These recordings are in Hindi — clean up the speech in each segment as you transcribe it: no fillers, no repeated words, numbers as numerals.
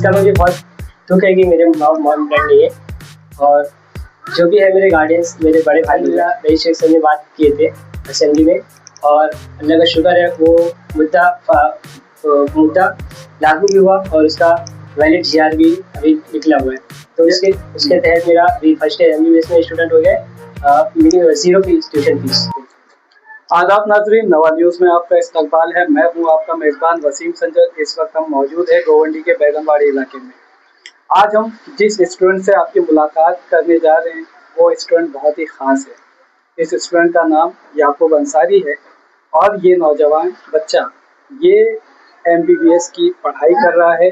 इसका मुझे बहुत दुख है कि मेरे मॉम डैड नहीं है, और जो भी है मेरे गार्डियंस, मेरे बड़े भाई मेरा रजिस्ट्रेशन सर ने बात किए थे असेंबली में, और अल्लाह का शुक्र है वो मुद्दा लागू भी हुआ और उसका वैलिड GR भी अभी निकला हुआ है। तो उसके तहत मेरा अभी फर्स्ट ईयर MBBS में स्टूडेंट हो गया, 0 फीस ट्यूशन फीस। आदाब नाजरीन, नवा न्यूज़ में आपका इस्तकबाल है। मैं हूं आपका मेज़बान वसीम संजर। इस वक्त हम मौजूद है गोवंडी के बैगनबाड़ी इलाके में। आज हम जिस स्टूडेंट से आपकी मुलाकात करने जा रहे हैं वो स्टूडेंट बहुत ही ख़ास है। इस स्टूडेंट का नाम याकूब अंसारी है और ये नौजवान बच्चा ये MBBS की पढ़ाई कर रहा है।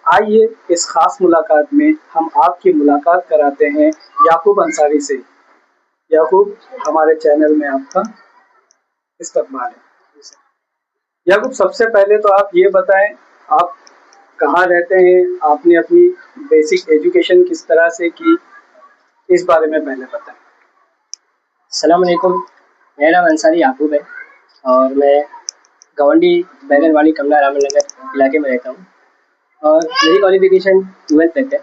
आइए इस ख़ास मुलाकात में हम आपकी मुलाकात कराते हैं याकूब अंसारी से। याकूब, हमारे चैनल में आपका इस्तकबाल है। याकूब, सबसे पहले तो आप ये बताएं, आप कहाँ रहते हैं, आपने अपनी बेसिक एजुकेशन किस तरह से की, इस बारे में पहले बताएं। अस्सलाम वालेकुम, मेरा नाम अंसारी याकूब है और मैं गोवंडी बैगनबाड़ी कमला रामनगर इलाके में रहता हूँ। और मेरी क्वालिफिकेशन 12th तक है,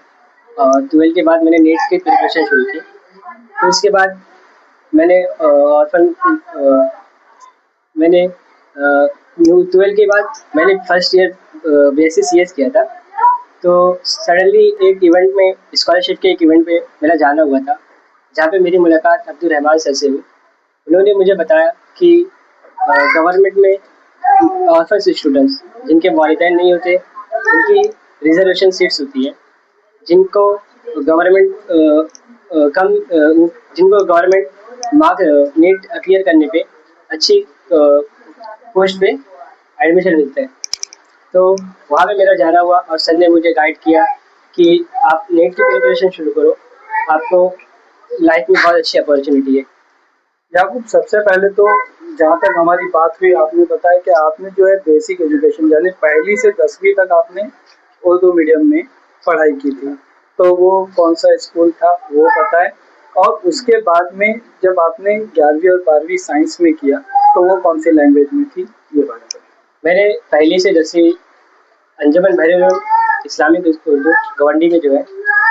और 12th के बाद मैंने नेट की प्रिपरेशन शुरू की। तो इसके बाद मैंने 12th के बाद मैंने फर्स्ट ईयर BSc CS किया था। तो सडनली एक इवेंट में, स्कॉलरशिप के एक इवेंट पे मेरा जाना हुआ था, जहाँ पे मेरी मुलाकात अब्दुल रहमान सर से हुई। उन्होंने मुझे बताया कि गवर्नमेंट में ऑर्फन स्टूडेंट्स जिनके वालिदैन नहीं होते, उनकी रिजर्वेशन सीट्स होती है, जिनको गवर्नमेंट मार्क नीट क्लियर करने पे अच्छी पोस्ट पे एडमिशन मिलता है। तो वहाँ पे मेरा जाना हुआ और सर ने मुझे गाइड किया कि आप नेट की प्रिपरेशन शुरू करो, आपको लाइफ में बहुत अच्छी अपॉर्चुनिटी है। याकूब, सबसे पहले तो जहाँ तक हमारी बात हुई, आपने बताया कि आपने जो है बेसिक एजुकेशन यानी 1ली से 10वीं तक आपने उर्दू मीडियम में पढ़ाई की थी। तो वो कौन सा स्कूल था वो बताएं, और उसके बाद में जब आपने 11वीं और 12वीं साइंस में किया तो वो कौन सी लैंग्वेज में थी, ये बात बताएं। मैंने 1ली से 10वीं अंजुमन भैरव इस्लामिक उर्दू गोवंडी में जो है,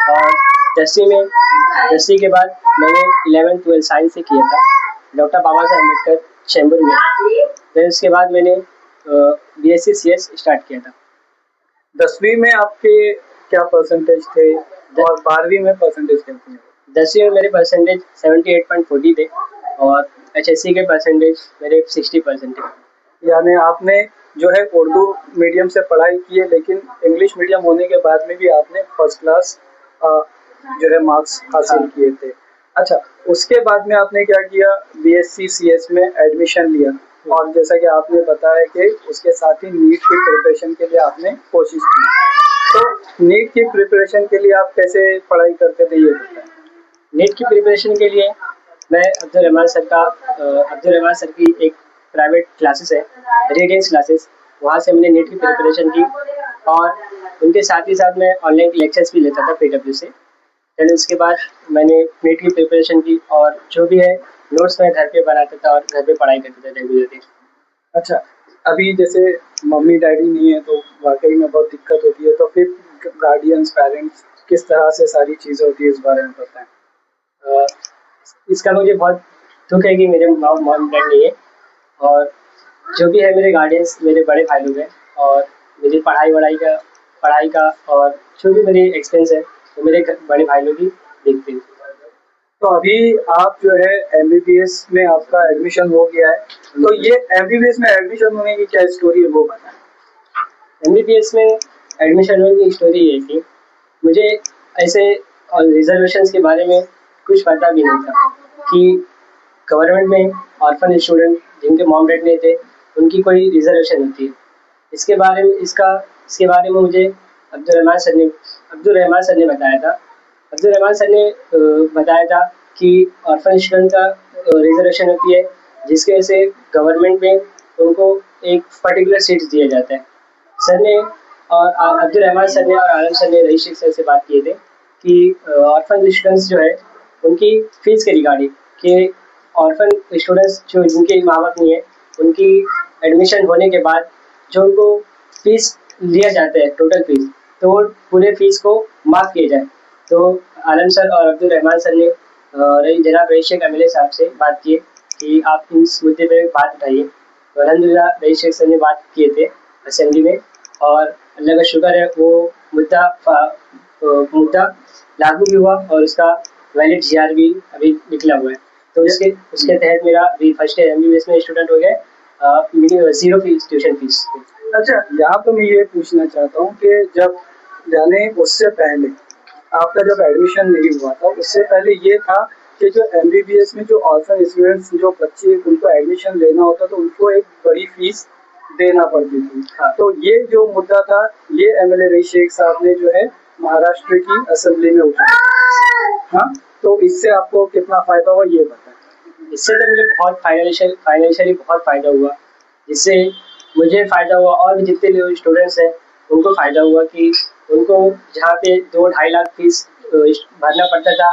और 10वीं के बाद मैंने 11th 12th साइंस से किया था डॉक्टर बाबा साहब अम्बेडकर चैम्बर में। फिर उसके बाद मैंने BSc CS स्टार्ट किया था। 10वीं में आपके क्या परसेंटेज थे और 12वीं में परसेंटेज क्या थे? 10वीं में मेरे परसेंटेज 78.40 थे और HSC के परसेंटेज मेरे 60% थे। यानी आपने जो है उर्दू मीडियम से पढ़ाई की है, लेकिन इंग्लिश मीडियम होने के बाद में भी आपने फर्स्ट क्लास जो है मार्क्स हासिल किए थे। अच्छा, उसके बाद में आपने क्या किया, BSc CS में एडमिशन लिया, और जैसा कि आपने बताया कि उसके साथ ही नीट की प्रिपरेशन के लिए आपने कोशिश की। तो नीट की प्रिपरेशन के लिए आप कैसे पढ़ाई करते थे, ये बताएं। नीट की प्रिपरेशन के लिए मैं अब्दुल रहमान सर की एक प्राइवेट क्लासेस है, रेडियंस क्लासेस, वहाँ से मैंने नीट की प्रिपरेशन की, और उनके साथ ही साथ मैं ऑनलाइन लेक्चर्स भी लेता था PW से। फिर उसके बाद मैंने नीट की प्रिपरेशन की, और जो भी है नोट्स मैं घर पे बनाता था और घर पे पढ़ाई करता था रेगुलरली। अच्छा, अभी जैसे मम्मी डैडी नहीं है तो वाकई में बहुत दिक्कत होती है, तो फिर गार्डियंस पेरेंट्स किस तरह से सारी चीज़ें होती है, इस बारे में बताएं। इसका मुझे बहुत दुख है कि मेरे मॉम डैड नहीं है, और जो भी है मेरे गार्डियंस, मेरे बड़े भाई लोग हैं, और मेरी पढ़ाई का और जो भी मेरी एक्सपेंस है वो मेरे बड़े भाई लोग ही देखते हैं। तो अभी आप जो है MBBS में आपका एडमिशन हो गया है, तो ये MBBS में एडमिशन होने की क्या स्टोरी है वो बताएं। MBBS में एडमिशन होने की स्टोरी ये थी, मुझे ऐसे रिजर्वेशंस के बारे में कुछ पता भी नहीं था कि गवर्नमेंट में ऑर्फन स्टूडेंट जिनके मॉम डैड नहीं थे उनकी कोई रिजर्वेशन होती है। इसके बारे में मुझे अब्दुल रहमान सर ने बताया था। अब्दुल रहमान सर ने बताया था कि ऑर्फन स्टूडेंट का रिजर्वेशन होती है, जिसकी वजह से गवर्नमेंट में उनको एक पर्टिकुलर सीट्स दिया जाता है। सर ने और अब्दुल रहमान सर ने और आलम सर ने रईस सर से बात किए थे कि ऑर्फन स्टूडेंट्स जो है उनकी फ़ीस के रिगार्डिंग, कि ऑर्फन स्टूडेंट्स जो जिनके माँ बाप नहीं है, उनकी एडमिशन होने के बाद जो उनको फ़ीस लिया जाता है, टोटल फ़ीस, तो वो पूरे फीस को माफ़ किया जाए। तो आलम सर और अब्दुल रहमान सर ने जनाब रईस शेख एमएलए साहब से बात की कि आप इस मुद्दे पे बात उठाइए। तो अलहमदिल्ला रईस शेख सर ने बात किए थे असेंबली में, और अल्लाह का शुक्र है वो मुद्दा लागू भी हुआ और उसका वैलिड जीआर भी अभी निकला हुआ है। तो उसके उसके तहत मेरा अभी फर्स्ट ईयर एमबीबीएस में स्टूडेंट हो गया, ज़ीरो फीस ट्यूशन फीस। अच्छा, यहाँ पे मैं ये पूछना चाहता हूँ कि जब यानी उससे पहले आपका जब एडमिशन नहीं हुआ था, उससे पहले ये था कि जो एमबीबीएस में जो ऑर्फन स्टूडेंट्स जो बच्चे उनको एडमिशन लेना होता तो उनको एक बड़ी फीस देना पड़ती थी। हाँ। तो ये जो मुद्दा था ये एमएलए रईस शेख साहब ने जो है महाराष्ट्र की असेंबली में उठाया। हाँ, तो इससे आपको कितना फायदा हुआ ये बताएं। इससे तो मुझे बहुत फाइनेंशियली बहुत फ़ायदा हुआ, जिससे मुझे फ़ायदा हुआ और भी जितने लोग स्टूडेंट्स हैं उनको फ़ायदा हुआ कि उनको जहाँ पे 2-2.5 लाख फीस भरना पड़ता था,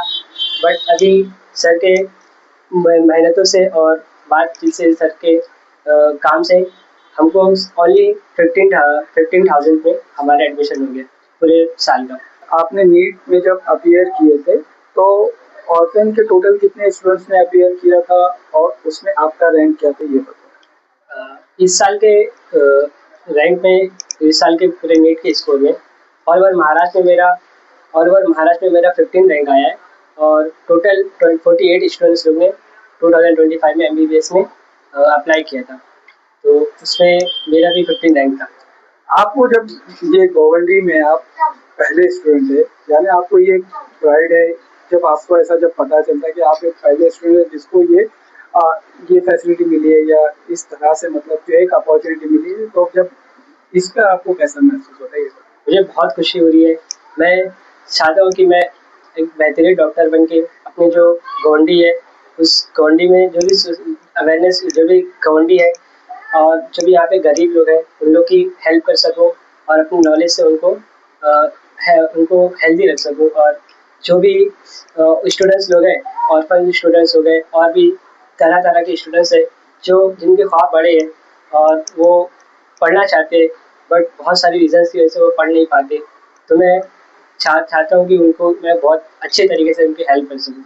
बट अभी सर के मेहनतों से और बातचीत से सर के काम से हमको ओनली 15,000 में हमारा एडमिशन हो गया पूरे साल का। आपने नीट में जब अपीयर किए थे तो ऑर्फन के टोटल कितने स्टूडेंट्स ने अपीयर किया था और उसमें आपका रैंक क्या था ये बताओ। इस साल के रैंक में, इस साल के पूरे नीट के स्कोर में ऑल ओवर महाराष्ट्र में मेरा 15 रैंक आया है, और टोटल 48 स्टूडेंट्स लोग ने 2025 में एमबीबीएस में अप्लाई किया था, तो उसमें मेरा भी 15 रैंक था। आपको जब ये गोवंडी में आप पहले स्टूडेंट थे, यानी आपको ये प्राइड है जब आपको ऐसा जब पता चलता है कि आप एक पहले स्टूडेंट जिसको ये फैसिलिटी मिली है या इस तरह से मतलब जो एक अपॉर्चुनिटी मिली है, तो जब इस पर आपको कैसा महसूस होता है? मुझे बहुत खुशी हो रही है। मैं चाहता हूँ कि मैं एक बेहतरीन डॉक्टर बन के अपनी जो गोवंडी है उस गोवंडी में जो भी अवेयरनेस, जो भी गोवंडी है और जो भी यहाँ पे गरीब लोग हैं उन लोग की हेल्प कर सकूँ, और अपनी नॉलेज से उनको हेल्दी रख सकूँ। और जो भी स्टूडेंट्स लोग हैं, ऑर्फन स्टूडेंट्स हो गए और भी तरह तरह के स्टूडेंट्स हैं जो जिनके ख्वाब बड़े हैं और वो पढ़ना चाहते हैं, बट बहुत सारी रीज़न्स की वजह से वो पढ़ नहीं पाते, तो मैं चाहता हूँ कि उनको मैं बहुत अच्छे तरीके से उनकी हेल्प कर सकूँ।